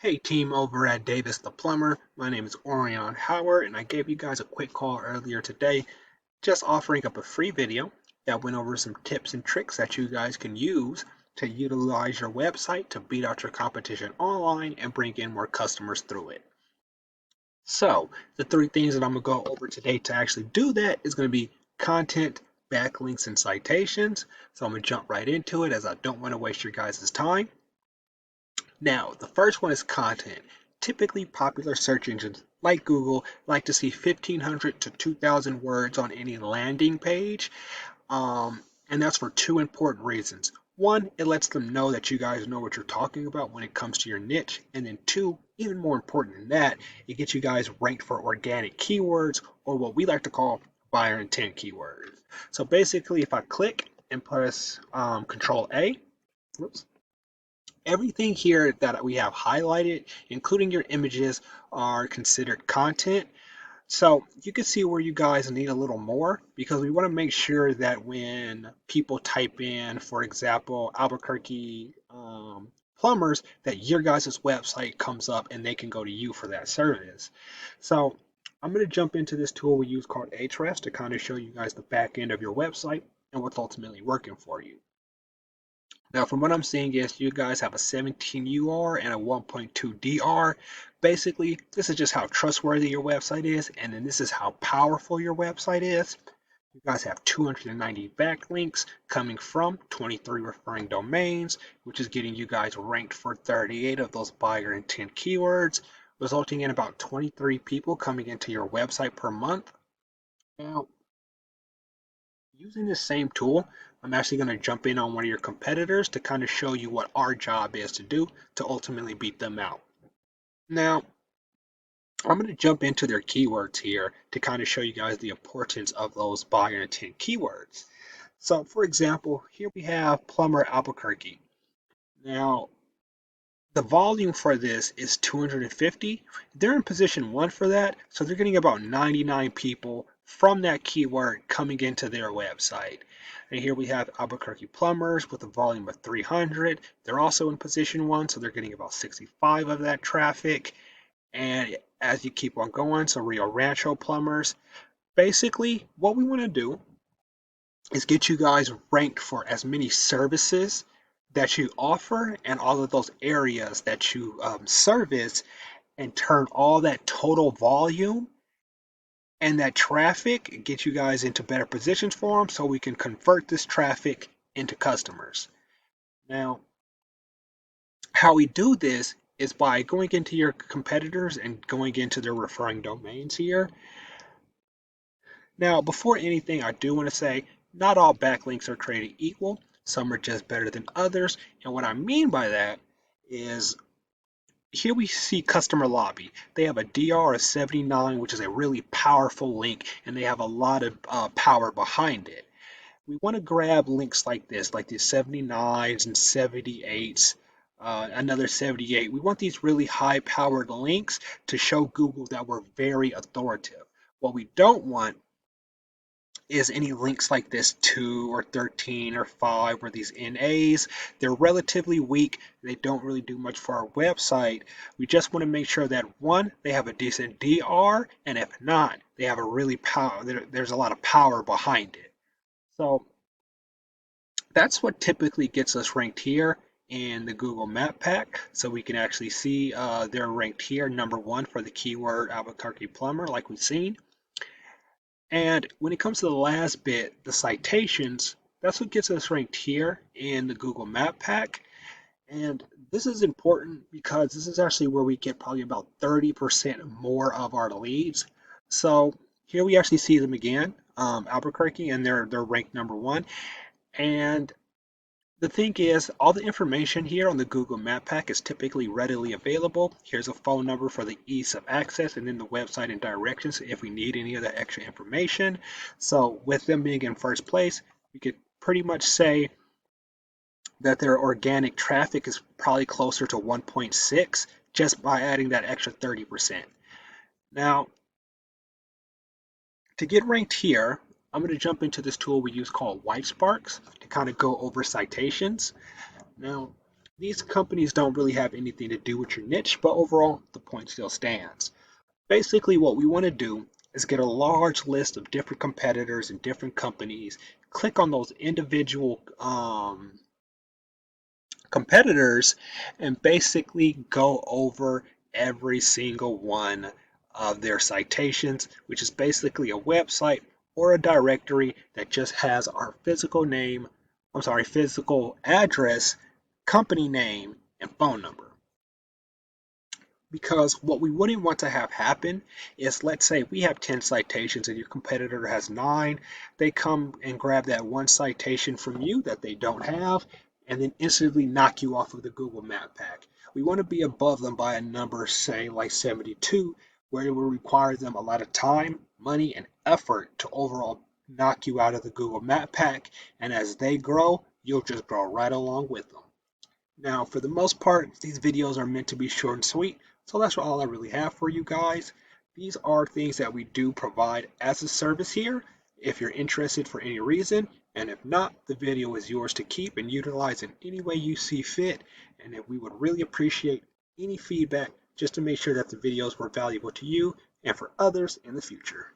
Hey team over at Davis the Plumber, my name is Orion Howard and I gave you guys a quick call earlier today just offering up a free video that went over some tips and tricks that you guys can use to utilize your website to beat out your competition online and bring in more customers through it. So the three things that I'm going to go over today to actually do that is going to be content, backlinks, and citations. So I'm going to jump right into it as I don't want to waste your guys' time. Now, the first one is content. Typically, popular search engines like Google like to see 1,500 to 2,000 words on any landing page, and that's for two important reasons. One, it lets them know that you guys know what you're talking about when it comes to your niche, and then two, even more important than that, it gets you guys ranked for organic keywords or what we like to call buyer intent keywords. So basically, if I click and press Control A, whoops, everything here that we have highlighted, including your images, are considered content. So you can see where you guys need a little more because we want to make sure that when people type in, for example, Albuquerque plumbers, that your guys' website comes up and they can go to you for that service. So I'm going to jump into this tool we use called Ahrefs to kind of show you guys the back end of your website and what's ultimately working for you. Now, from what I'm seeing is you guys have a 17 UR and a 1.2 DR. Basically, this is just how trustworthy your website is, and then this is how powerful your website is. You guys have 290 backlinks coming from 23 referring domains, which is getting you guys ranked for 38 of those buyer intent keywords, resulting in about 23 people coming into your website per month. Now, using this same tool, I'm actually going to jump in on one of your competitors to kind of show you what our job is to do to ultimately beat them out. Now, I'm going to jump into their keywords here to kind of show you guys the importance of those buyer intent keywords. So, for example, here we have Plumber Albuquerque. Now, the volume for this is 250. They're in position one for that, so they're getting about 99 people from that keyword coming into their website. And here we have Albuquerque Plumbers with a volume of 300. They're also in position one, so they're getting about 65 of that traffic. And as you keep on going, so Rio Rancho Plumbers. Basically, what we want to do is get you guys ranked for as many services that you offer and all of those areas that you service and turn all that total volume and that traffic and get you guys into better positions for them so we can convert this traffic into customers. Now, how we do this is by going into your competitors and going into their referring domains here. Now, before anything, I do want to say not all backlinks are created equal. Some are just better than others. And what I mean by that is here we see customer lobby. They have a DR of 79, which is a really powerful link, and they have a lot of power behind it. We want to grab links like this, like these 79s and 78s, another 78. We want these really high powered links to show Google that we're very authoritative. What we don't want is any links like this 2 or 13 or 5 or these NAs. They're relatively weak. They don't really do much for our website. We just want to make sure that one, they have a decent DR, and if not, they have a really power. There's a lot of power behind it. So that's what typically gets us ranked here in the Google Map Pack. So we can actually see they're ranked here, number one for the keyword Albuquerque plumber, like we've seen. And when it comes to the last bit, the citations, that's what gets us ranked here in the Google Map Pack. And this is important because this is actually where we get probably about 30% more of our leads. So here we actually see them again, Albuquerque, and they're ranked number one. And the thing is, all the information here on the Google Map Pack is typically readily available. Here's a phone number for the ease of access and then the website and directions if we need any of that extra information. So with them being in first place, we could pretty much say that their organic traffic is probably closer to 1.6 just by adding that extra 30%. Now, to get ranked here, I'm going to jump into this tool we use called White Sparks to kind of go over citations. Now, These companies don't really have anything to do with your niche, but overall, the point still stands. Basically, what we want to do is get a large list of different competitors and different companies, click on those individual competitors, and basically go over every single one of their citations, which is basically a website or a directory that just has our physical name, physical address, company name, and phone number. Because what we wouldn't want to have happen is, let's say we have 10 citations and your competitor has 9. They come and grab that one citation from you that they don't have and then instantly knock you off of the Google Map Pack. We want to be above them by a number, say like 72, where it will require them a lot of time, money, and effort to overall knock you out of the Google Map Pack. And as they grow, you'll just grow right along with them. Now, for the most part, these videos are meant to be short and sweet, so that's all I really have for you guys. These are things that we do provide as a service here, if you're interested for any reason, and if not, the video is yours to keep and utilize in any way you see fit, and we would really appreciate any feedback just to make sure that the videos were valuable to you and for others in the future.